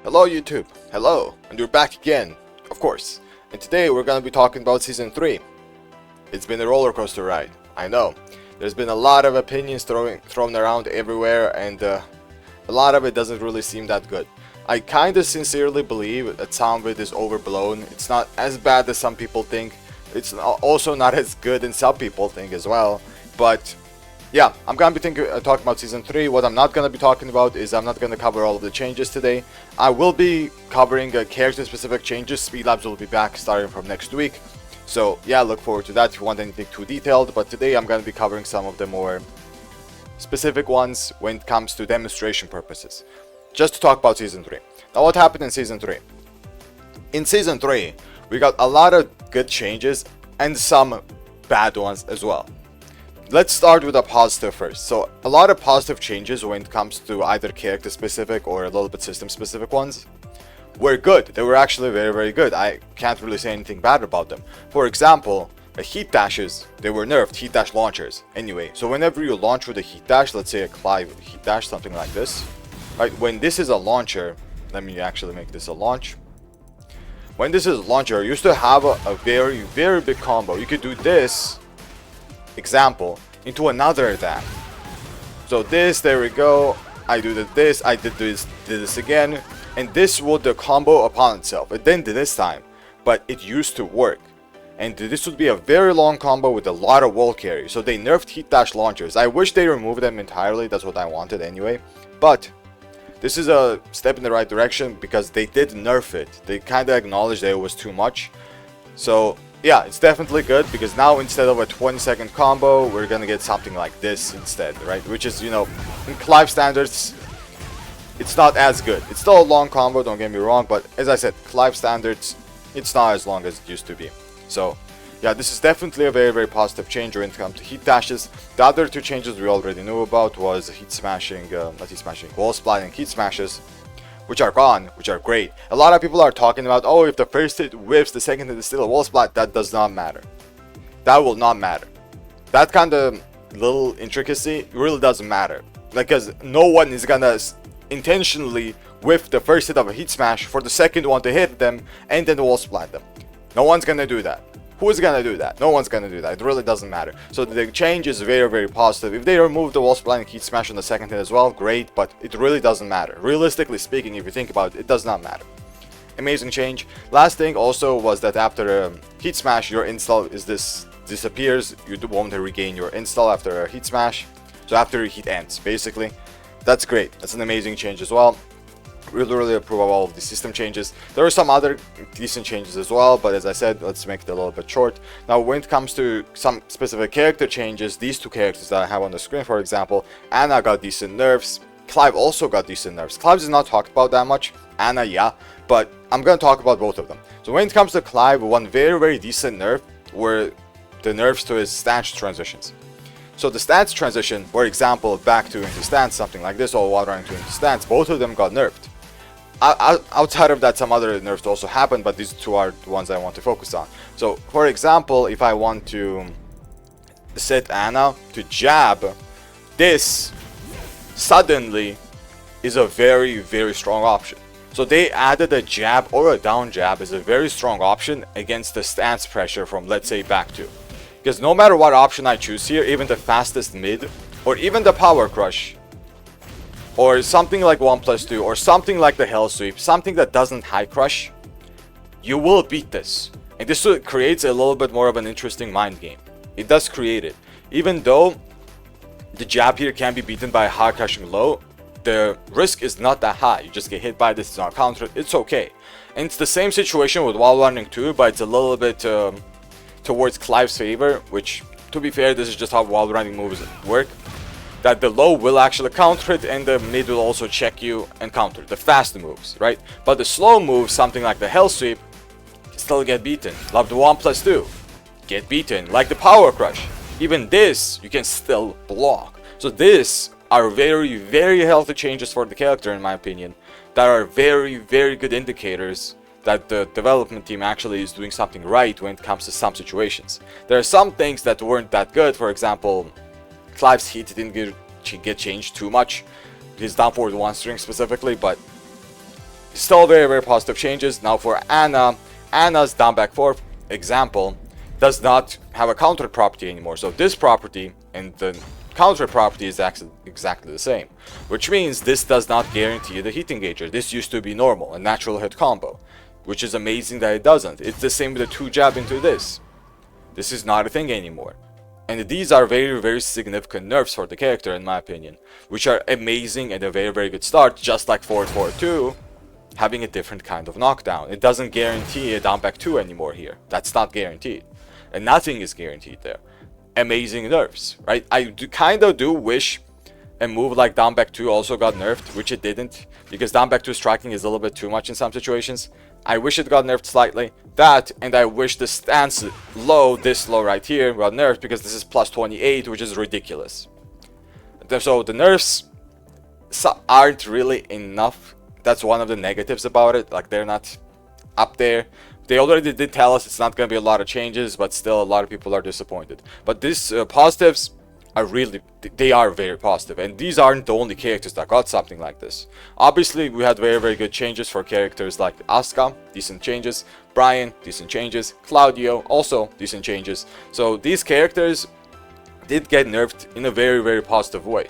Hello YouTube, hello, and we're back again, of course. And today we're gonna be talking about Season 3. It's been a roller coaster ride, I know. There's been a lot of opinions thrown around everywhere, and a lot of it doesn't really seem that good. I kinda sincerely believe that some of it is overblown. It's not as bad as some people think. It's also not as good as some people think as well. But yeah, I'm gonna be talking about Season 3. What I'm not gonna be talking about is I'm not gonna cover all of the changes today. I will be covering character-specific changes. Speed Labs will be back starting from next week. So yeah, look forward to that if you want anything too detailed. But today I'm gonna be covering some of the more specific ones when it comes to demonstration purposes. Just to talk about Season 3. Now, what happened in Season 3? In Season 3, we got a lot of good changes and some bad ones as well. Let's start with a positive first. So a lot of positive changes when it comes to either character specific or a little bit system specific ones were good. They were actually very good. I can't really say anything bad about them. For example, the heat dashes, they were nerfed, heat dash launchers. Anyway, so whenever you launch with a heat dash, let's say a Clive heat dash, something like this, right? When this is a launcher, let me actually make this a launch. When this is a launcher, you used to have a very big combo. You could do this example into another attack. So this, there we go, I do this, I did this again, and this would the combo upon itself. It didn't this time, but it used to work. And this would be a very long combo with a lot of wall carry. So they nerfed heat dash launchers. I wish they removed them entirely, that's what I wanted anyway. But this is a step in the right direction because they did nerf it. They kind of acknowledged that it was too much. So yeah, it's definitely good because now instead of a 20-second combo, we're gonna get something like this instead, right? Which is, you know, in Clive standards, it's not as good. It's still a long combo, don't get me wrong, but as I said, Clive standards, it's not as long as it used to be. So yeah, this is definitely a very positive change when it comes to heat dashes. The other two changes we already knew about was heat smashing, wall splatting, heat smashes, which are gone, which are great. A lot of people are talking about, oh, if the first hit whiffs, the second hit is still a wall splat. That does not matter. That will not matter. That kind of little intricacy really doesn't matter. Because no one is gonna intentionally whiff the first hit of a heat smash for the second one to hit them and then wall splat them. No one's gonna do that. Who's gonna do that? No one's gonna do that. It really doesn't matter. So the change is very positive. If they remove the wall splat and heat smash on the second hit as well, great, but it really doesn't matter. Realistically speaking, if you think about it, it does not matter. Amazing change. Last thing also was that after heat smash, your install disappears. You won't regain your install after a heat smash. So after your heat ends, basically. That's great. That's an amazing change as well. Really approve of all of the system changes. There are some other decent changes as well, but as I said, let's make it a little bit short. Now, when it comes to some specific character changes, these two characters that I have on the screen, for example, Anna got decent nerfs. Clive also got decent nerfs. Clive is not talked about that much. Anna, yeah, but I'm going to talk about both of them. So when it comes to Clive, one very decent nerf were the nerfs to his stance transitions. So the stance transition, for example, back to into stance, something like this, or water running to into stance, both of them got nerfed. Outside of that, some other nerfs also happened, but these two are the ones I want to focus on. So, for example, if I want to set Anna to jab, this suddenly is a very strong option. So they added a jab or a down jab as a very strong option against the stance pressure from, let's say, back two. Because no matter what option I choose here, even the fastest mid, or even the power crush, or something like 1+2, or something like the Hell Sweep, something that doesn't high crush, you will beat this. And this creates a little bit more of an interesting mind game. It does create it. Even though the jab here can be beaten by a high crushing low, the risk is not that high. You just get hit by this, it's not countered, it's okay. And it's the same situation with wall running too, but it's a little bit towards Clive's favor, which, to be fair, this is just how wall running moves work. That the low will actually counter it, and the mid will also check you and counter the fast moves, right? But the slow moves, something like the Hell Sweep, still get beaten. Like the 1+2, get beaten. Like the Power Crush, even this you can still block. So these are very healthy changes for the character, in my opinion, that are very good indicators that the development team actually is doing something right when it comes to some situations. There are some things that weren't that good. For example, Clive's heat didn't get changed too much. He's down for the one string specifically, but Still very, very positive changes. Now for Anna, Anna's down back 4 example does not have a counter property anymore. So this property and the counter property is exactly the same, which means this does not guarantee the heat engager. This used to be normal, a natural hit combo, which is amazing that it doesn't. It's the same with the 2 jab into this. This is not a thing anymore. And these are very, very significant nerfs for the character, in my opinion, which are amazing and a very, very good start, just like 4-4-2 having a different kind of knockdown. It doesn't guarantee a down back 2 anymore here. That's not guaranteed. And nothing is guaranteed there. Amazing nerfs, right? I kind of do wish a move like down back 2 also got nerfed, which it didn't, because down back 2 striking is a little bit too much in some situations. I wish it got nerfed slightly. That, and I wish the stance low, this low right here, got nerfed, because this is plus 28, which is ridiculous. So the nerfs aren't really enough. That's one of the negatives about it. Like, they're not up there. They already did tell us it's not going to be a lot of changes, but still a lot of people are disappointed. But these positives are really, they are very positive. And these aren't the only characters that got something like this. Obviously, we had very, very good changes for characters like Asuka, decent changes. Brian, decent changes. Claudio, also decent changes. So these characters did get nerfed in a very, very positive way.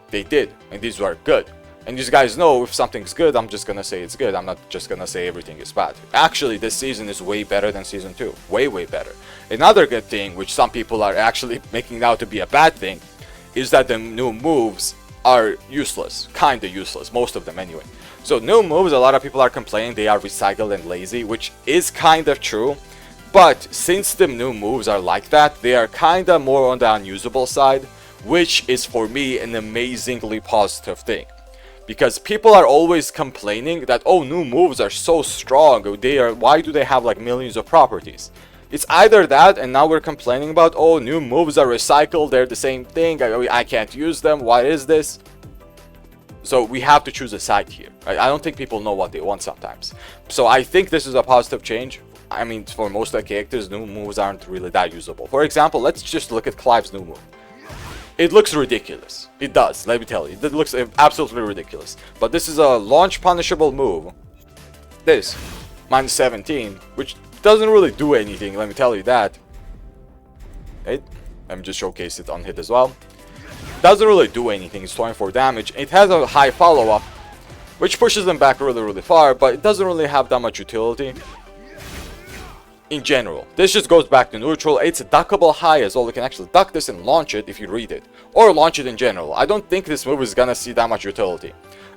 They did, and these were good. And you guys know, if something's good, I'm just gonna say it's good. I'm not just gonna say everything is bad. Actually, this season is way better than season 2. Way, way better. Another good thing, which some people are actually making out to be a bad thing, is that the new moves are useless. Kinda useless, most of them anyway. So new moves, a lot of people are complaining they are recycled and lazy, which is kind of true. But since the new moves are like that, they are kinda more on the unusable side, which is for me an amazingly positive thing. Because people are always complaining that, oh, new moves are so strong, why do they have like millions of properties? It's either that, and now we're complaining about, oh, new moves are recycled, they're the same thing, I can't use them, why is this? So we have to choose a side here. Right? I don't think people know what they want sometimes. So I think this is a positive change. I mean, for most of the characters, new moves aren't really that usable. For example, let's just look at Clive's new move. It looks ridiculous. It does, let me tell you. It looks absolutely ridiculous. But this is a launch punishable move. This, minus 17, which doesn't really do anything, let me tell you that. Right? Let me just showcase it on hit as well. Doesn't really do anything, it's 24 damage. It has a high follow-up, which pushes them back really, really far, but it doesn't really have that much utility. In general, this just goes back to neutral. It's a duckable high as well. You can actually duck this and launch it if you read it, or launch it in general. I don't think this move is gonna see that much utility.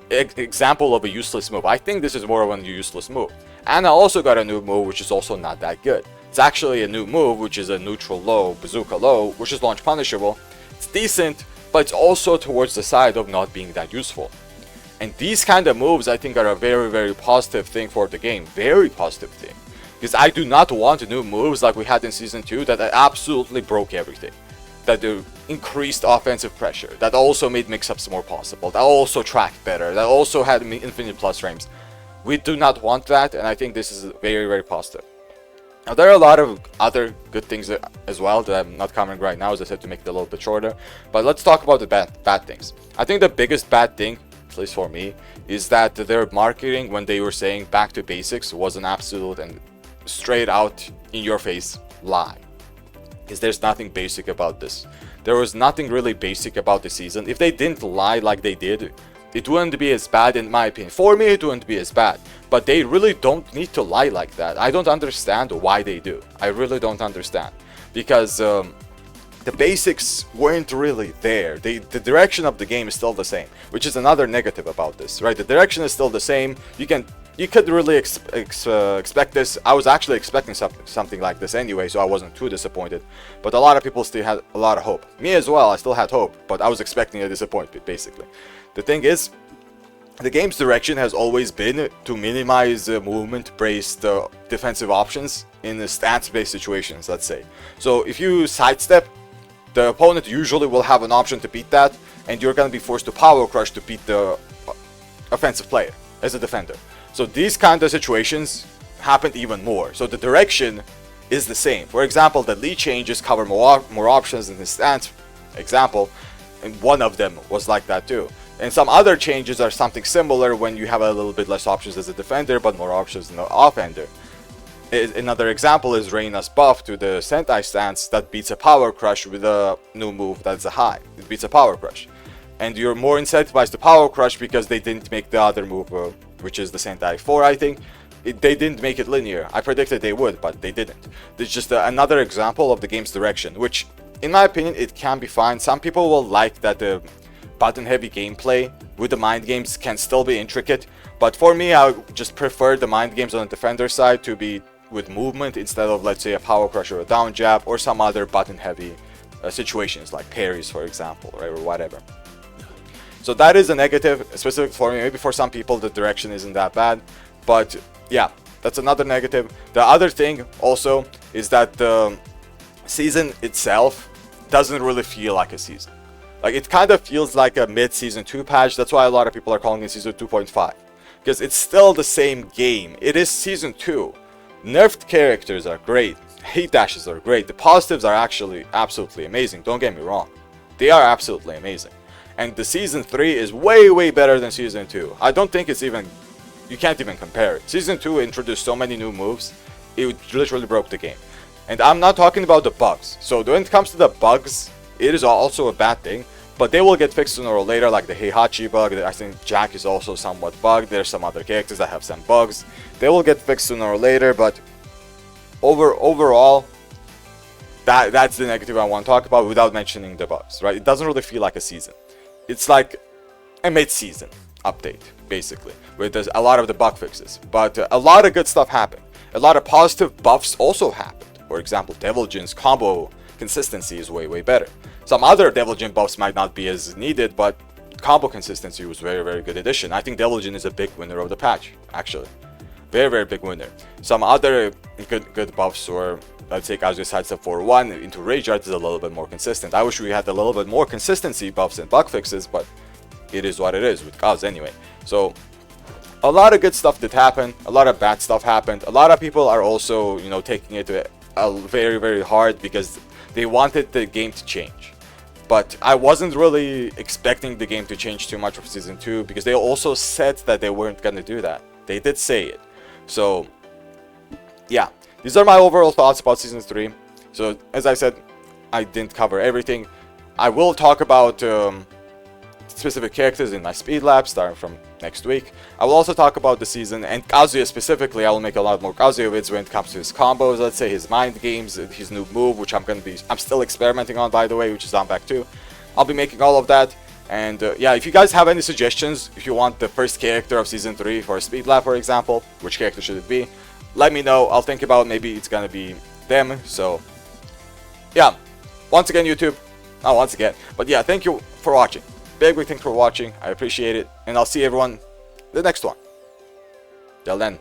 Example of a useless move. I think this is more of a useless move. Anna also got a new move, which is also not that good. It's actually a new move, which is a neutral low, bazooka low, which is launch punishable. It's decent, but it's also towards the side of not being that useful. And these kind of moves, I think, are a very, very positive thing for the game. Very positive thing. Because I do not want new moves like we had in Season 2 that absolutely broke everything. That increased offensive pressure. That also made mix-ups more possible. That also tracked better. That also had infinite plus frames. We do not want that, and I think this is very, very positive. Now, there are a lot of other good things as well that I'm not covering right now, as I said, to make it a little bit shorter. But let's talk about the bad things. I think the biggest bad thing, at least for me, is that their marketing, when they were saying back to basics, was an absolute and straight out in your face lie. Because there's nothing basic about this. There was nothing really basic about the season. If they didn't lie like they did, it wouldn't be as bad, in my opinion. For me, it wouldn't be as bad. But they really don't need to lie like that. I don't understand why they do. I really don't understand. Because the basics weren't really there. The direction of the game is still the same, which is another negative about this, right? The direction is still the same. You could really expect this. I was actually expecting something like this anyway, so I wasn't too disappointed. But a lot of people still had a lot of hope. Me as well, I still had hope, but I was expecting a disappointment, basically. The thing is, the game's direction has always been to minimize movement-based defensive options in stance-based situations, let's say. So if you sidestep, the opponent usually will have an option to beat that, and you're going to be forced to power crush to beat the offensive player as a defender. So these kind of situations happened even more. So the direction is the same. For example, the lead changes cover more options in the stance example, and one of them was like that too. And some other changes are something similar when you have a little bit less options as a defender, but more options in the offender. Another example is Reyna's buff to the Sentai stance that beats a Power Crush with a new move that's a high. It beats a Power Crush. And you're more incentivized to Power Crush because they didn't make the other move, which is the Sentai 4, I think. They didn't make it linear. I predicted they would, but they didn't. It's just another example of the game's direction, which, in my opinion, it can be fine. Some people will like that the button-heavy gameplay with the mind games can still be intricate, but for me, I just prefer the mind games on the defender side to be with movement instead of, let's say, a Power Crush or a down jab or some other button-heavy situations like parries, for example, right, or whatever. So that is a negative, specific for me. Maybe for some people the direction isn't that bad, but yeah, that's another negative. The other thing also is that the season itself doesn't really feel like a season. Like, it kind of feels like a mid-season 2 patch. That's why a lot of people are calling it season 2.5, because it's still the same game. It is season 2. Nerfed characters are great. Hate dashes are great. The positives are actually absolutely amazing. Don't get me wrong. They are absolutely amazing. And the season 3 is way better than season 2. I don't think it's even... You can't even compare it. Season 2 introduced so many new moves. It literally broke the game. And I'm not talking about the bugs. So when it comes to the bugs, it is also a bad thing. But they will get fixed sooner or later, like the Heihachi bug. I think Jack is also somewhat bugged. There's some other characters that have some bugs. They will get fixed sooner or later, but overall, that's the negative I want to talk about without mentioning the bugs, right? It doesn't really feel like a season. It's like a mid-season update, basically, where there's a lot of the bug fixes. But a lot of good stuff happened. A lot of positive buffs also happened. For example, Devil Jin's combo consistency is way better. Some other Devil Jin buffs might not be as needed, but combo consistency was very good addition. I think Devil Jin is a big winner of the patch, actually. Very big winner. Some other good buffs, or let's say Kazuya sidestep 4-1 into Rage Art is a little bit more consistent. I wish we had a little bit more consistency buffs and bug fixes, but it is what it is with Kaz anyway. So a lot of good stuff did happen. A lot of bad stuff happened. A lot of people are also, you know, taking it very hard because they wanted the game to change. But I wasn't really expecting the game to change too much for Season 2 because they also said that they weren't going to do that. They did say it. So, yeah. These are my overall thoughts about Season 3. So, as I said, I didn't cover everything. I will talk about specific characters in my speed lab starting from next week. I will also talk about the season and Kazuya specifically. I will make a lot more Kazuya vids when it comes to his combos, let's say his mind games, his new move, which I'm still experimenting on, by the way, which is on back 2. I'll be making all of that. And yeah, if you guys have any suggestions, if you want the first character of Season 3 for a speed lab, for example, which character should it be? Let me know. I'll think about maybe it's gonna be them. So yeah, once again, YouTube, not once again, but yeah, thank you for watching. Big thanks for watching. I appreciate it, and I'll see everyone the next one. Till then.